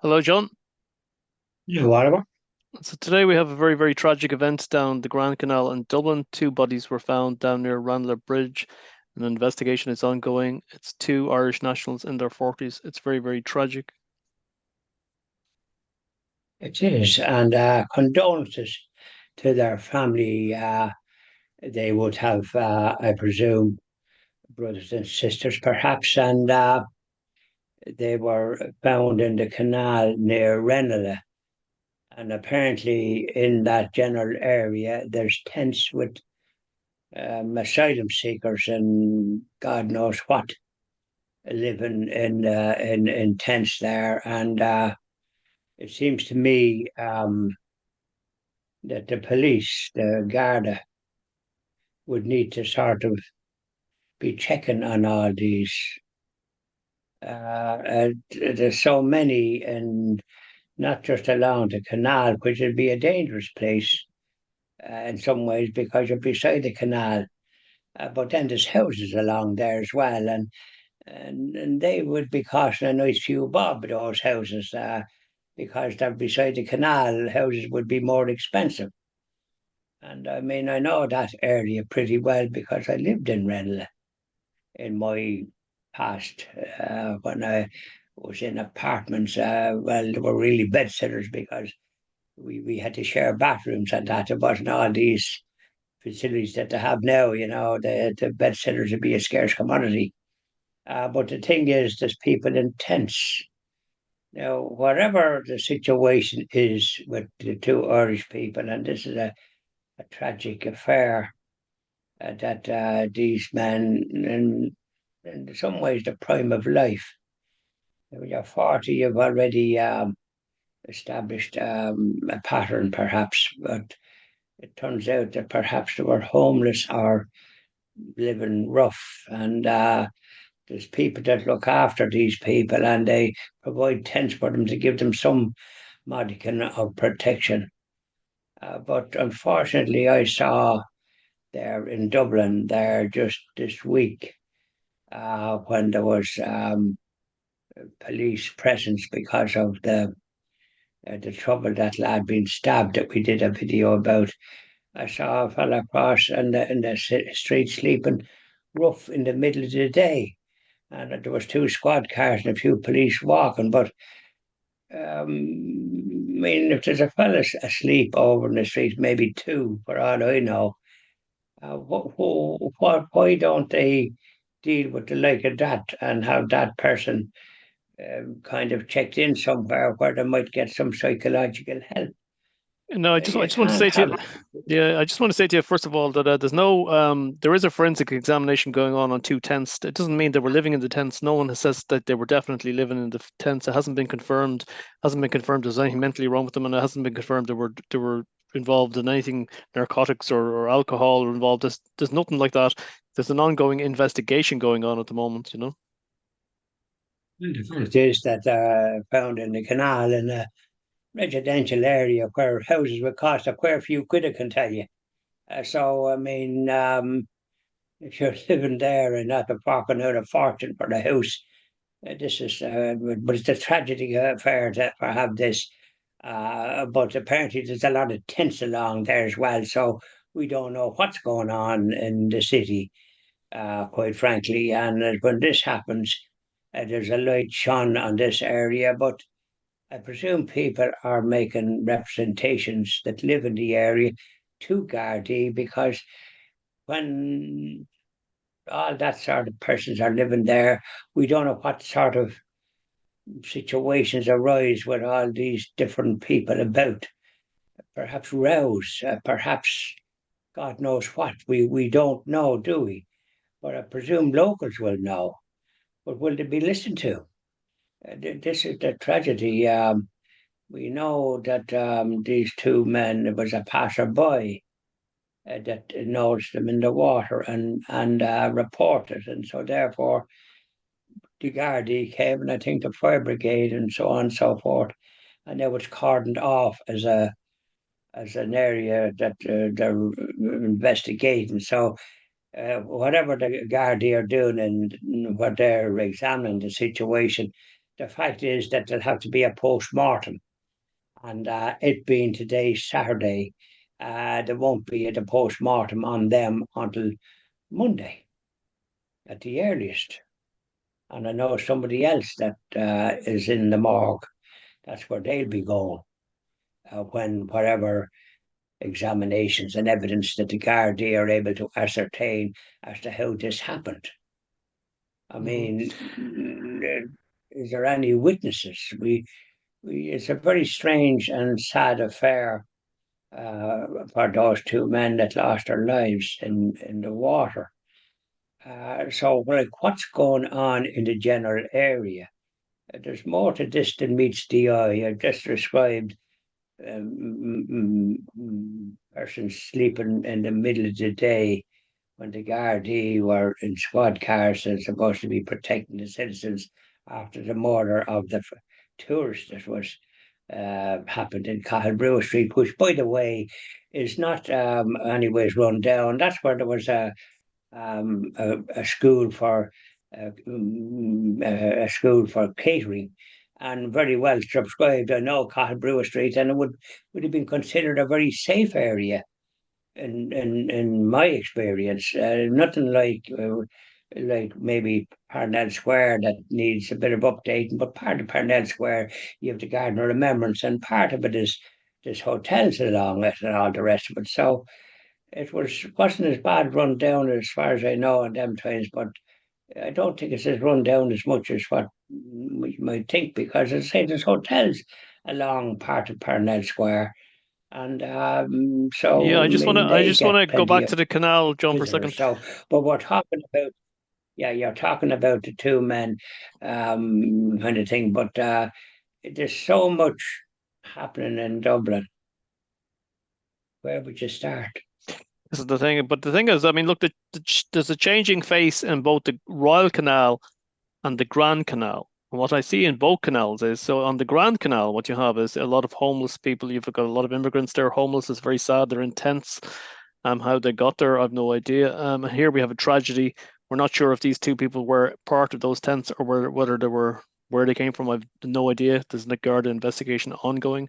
Hello, John. Yeah, whatever. So today we have a very, very tragic event down the Grand Canal in Dublin. Two bodies were found down near Ranelagh Bridge. An investigation is ongoing. It's two Irish nationals in their 40s. It's very, very tragic. It is, and condolences to their family. They would have, I presume, brothers and sisters, perhaps, and they were found in the canal near Ranelagh. And apparently, in that general area, there's tents with asylum seekers and God knows what living in tents there. And it seems to me that the police, the Garda, would need to sort of be checking on all these. There's so many, and not just along the canal, which would be a dangerous place in some ways because you're beside the canal. But then there's houses along there as well, and they would be costing a nice few bob, those houses, because they're beside the canal. Houses would be more expensive. And I mean, I know that area pretty well because I lived in Ranelagh in my past when I was in apartments. Well, they were really bedsitters because we had to share bathrooms and that. It wasn't all these facilities that they have now. The bedsitters would be a scarce commodity. But the thing is, there's people in tents. Now, whatever the situation is with the two Irish people, and this is a tragic affair that these men, in some ways, the prime of life. When you're 40, you've already established a pattern, perhaps, but it turns out that perhaps they were homeless or living rough. And there's people that look after these people and they provide tents for them to give them some modicum of protection. But unfortunately, I saw there in Dublin there just this week when there was police presence because of the trouble that lad being stabbed that we did a video about. I saw a fella cross in the street sleeping rough in the middle of the day, and there was two squad cars and a few police walking. But I mean, if there's a fella asleep over in the street, maybe two, for all I know, why don't they deal with the like of that and have that person kind of checked in somewhere where they might get some psychological help? No, I You just want to can't say to have. you, yeah, I just want to say to you first of all that there is a forensic examination going on two tents. It doesn't mean they were living in the tents. No one has says that they were definitely living in the tents. It hasn't been confirmed. Hasn't been confirmed there's anything mentally wrong with them, and it hasn't been confirmed they were involved in anything narcotics or alcohol or involved. There's nothing like that. There's an ongoing investigation going on at the moment. The fact is that found in the canal in a residential area where houses would cost a queer few quid, I can tell you. So, I mean, if you're living there and not forking out a fortune for the house, this is, but it's a tragedy affair to have this. But apparently, there's a lot of tents along there as well. So, we don't know what's going on in the city, quite frankly. And when this happens, there's a light shone on this area. But I presume people are making representations that live in the area to Gardai because when all that sort of persons are living there, we don't know what sort of situations arise with all these different people about. Perhaps rows, perhaps God knows what. We don't know, do we? But I presume locals will know. But will they be listened to? This is the tragedy. We know that these two men, it was a passerby that noticed them in the water and reported, and so therefore the Gardaí came, and I think the fire brigade and so on and so forth, and it was cordoned off as an area that they're investigating. So whatever the Gardaí are doing and what they're examining the situation, the fact is that there'll have to be a post-mortem. And it being today, Saturday, there won't be a post-mortem on them until Monday at the earliest. And I know somebody else that is in the morgue. That's where they'll be going when whatever examinations and evidence that the Gardaí are able to ascertain as to how this happened. I Mhm. mean, is there any witnesses? It's a very strange and sad affair for those two men that lost their lives in the water. So, like, what's going on in the general area? There's more to this than meets the eye. I've just described persons sleeping in the middle of the day when the Gardaí were in squad cars and supposed to be protecting the citizens after the murder of the tourist that was happened in Cahill Street, which, by the way, is not anyways run down. That's where there was a school for a school for catering, and very well subscribed. I know Cahill Street, and it would have been considered a very safe area in my experience. Nothing like maybe Parnell Square that needs a bit of updating, but part of Parnell Square you have the Garden of Remembrance, and part of it is there's hotels along it and all the rest of it. So wasn't as bad run down as far as I know in them times, but I don't think it's as run down as much as what we might think, because as I say there's hotels along part of Parnell Square, and Yeah, so I mean I they just get want to go plenty back of to the canal, John, for a second. visitors. So, but we're talking about, yeah, you're talking about the two men, kind of thing. But there's so much happening in Dublin. Where would you start? This is the thing. But the thing is, I mean, look, there's a changing face in both the Royal Canal and the Grand Canal. And what I see in both canals is, so on the Grand Canal, what you have is a lot of homeless people. You've got a lot of immigrants there. Homeless is very sad. They're in tents. How they got there, I've no idea. Here we have a tragedy. We're not sure if these two people were part of those tents or whether they were where they came from. I've no idea. There's a Garda investigation ongoing.